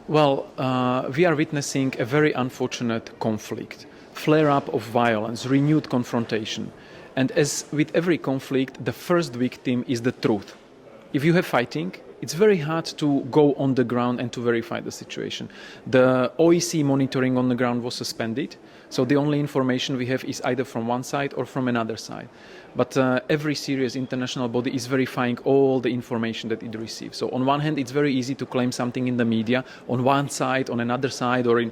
Well, we are witnessing a very unfortunate conflict, flare-up of violence, renewed confrontation. And as with every conflict, the first victim is the truth. If you have fighting, it's very hard to go on the ground and to verify the situation. The OEC monitoring on the ground was suspended, so the only information we have is either from one side or from another side. But every serious international body is verifying all the information that it receives. So on one hand, it's very easy to claim something in the media, on one side, on another side, or in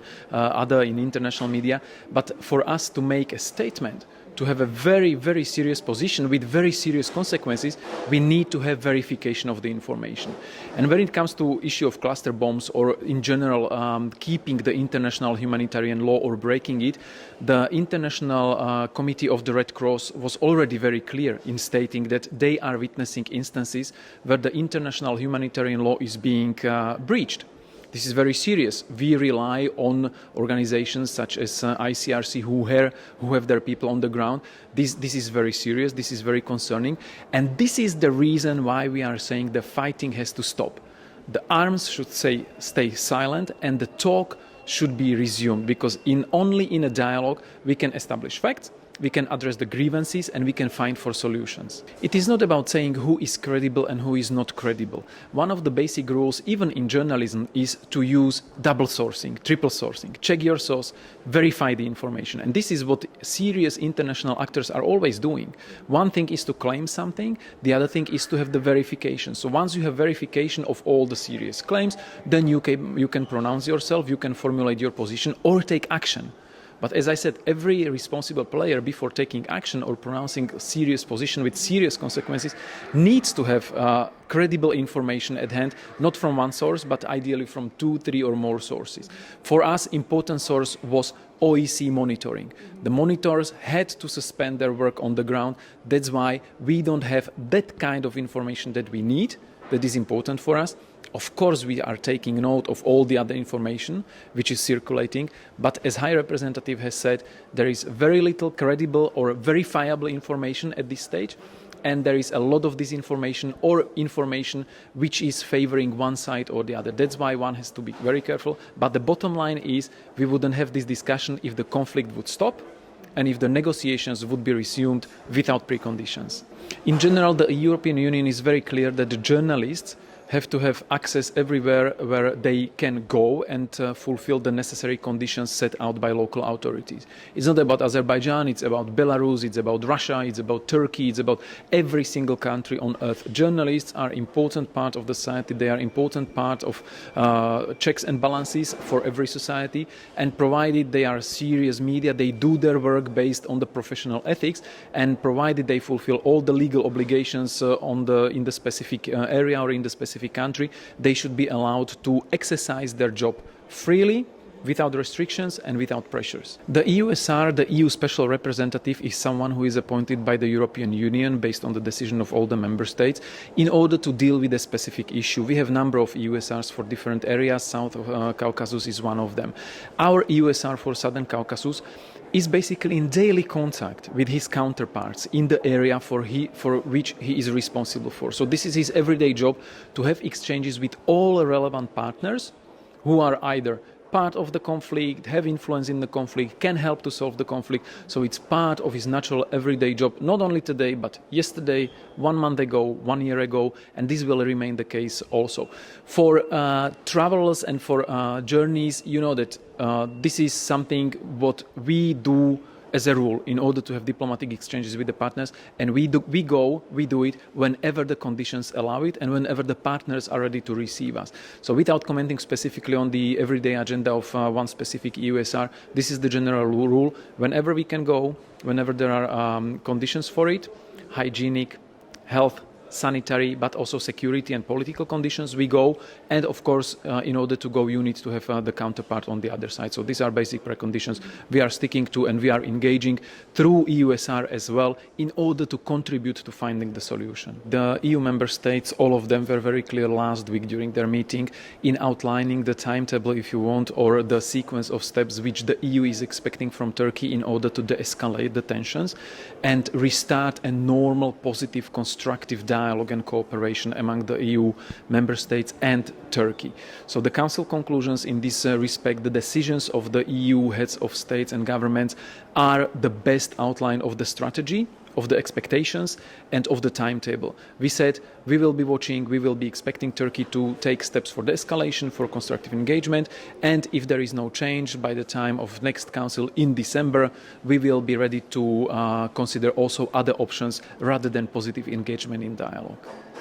international media. But for us to make a statement, to have a very, very serious position with very serious consequences, we need to have verification of the information. And when it comes to issue of cluster bombs or in general keeping the international humanitarian law or breaking it, the International Committee of the Red Cross was already very clear in stating that they are witnessing instances where the international humanitarian law is being breached. This is very serious. We rely on organizations such as ICRC who have their people on the ground. This is very serious. This is very concerning. And this is the reason why we are saying the fighting has to stop. The arms should stay silent and the talk should be resumed, because only in a dialogue we can establish facts, we can address the grievances, and we can find for solutions. It is not about saying who is credible and who is not credible. One of the basic rules, even in journalism, is to use double sourcing, triple sourcing. Check your source, verify the information. And this is what serious international actors are always doing. One thing is to claim something, the other thing is to have the verification. So once you have verification of all the serious claims, then you can pronounce yourself, you can formulate your position or take action. But as I said, every responsible player, before taking action or pronouncing a serious position with serious consequences, needs to have credible information at hand, not from one source, but ideally from 2, 3 or more sources. For us, important source was OEC monitoring. The monitors had to suspend their work on the ground. That's why we don't have that kind of information that we need. That is important for us. Of course, we are taking note of all the other information which is circulating, but as High Representative has said, there is very little credible or verifiable information at this stage, and there is a lot of disinformation or information which is favoring one side or the other. That's why one has to be very careful. But the bottom line is we wouldn't have this discussion if the conflict would stop and if the negotiations would be resumed without preconditions. In general, the European Union is very clear that the journalists have to have access everywhere where they can go and fulfill the necessary conditions set out by local authorities. It's not about Azerbaijan, it's about Belarus, it's about Russia, it's about Turkey, it's about every single country on earth. Journalists are an important part of the society, they are an important part of checks and balances for every society, and provided they are serious media, they do their work based on the professional ethics, and provided they fulfill all the legal obligations in the specific area or in the specific country, they should be allowed to exercise their job freely, without restrictions and without pressures. The EUSR, the EU Special Representative, is someone who is appointed by the European Union based on the decision of all the member states in order to deal with a specific issue. We have a number of EUSRs for different areas. South of Caucasus is one of them. Our EUSR for Southern Caucasus is basically in daily contact with his counterparts in the area for which he is responsible for. So this is his everyday job, to have exchanges with all relevant partners who are either part of the conflict, have influence in the conflict, can help to solve the conflict. So it's part of his natural everyday job, not only today, but yesterday, 1 month ago, 1 year ago, and this will remain the case also. For travelers and for journeys, you know that this is something what we do as a rule in order to have diplomatic exchanges with the partners, and we do it whenever the conditions allow it and whenever the partners are ready to receive us. So without commenting specifically on the everyday agenda of one specific EUSR, this is the general rule. Whenever we can go, whenever there are conditions for it, hygienic, health, sanitary, but also security and political conditions, we go. And of course, in order to go, you need to have the counterpart on the other side. So these are basic preconditions we are sticking to, and we are engaging through EUSR as well in order to contribute to finding the solution. The EU member states, all of them, were very clear last week during their meeting in outlining the timetable, if you want, or the sequence of steps which the EU is expecting from Turkey in order to de-escalate the tensions and restart a normal, positive, constructive dialogue dialogue and cooperation among the EU member states and Turkey. So the Council conclusions in this respect, the decisions of the EU heads of states and governments are the best outline of the strategy, of the expectations and of the timetable. We said we will be watching, we will be expecting Turkey to take steps for de-escalation, for constructive engagement, and if there is no change by the time of next Council in December, we will be ready to consider also other options rather than positive engagement in dialogue.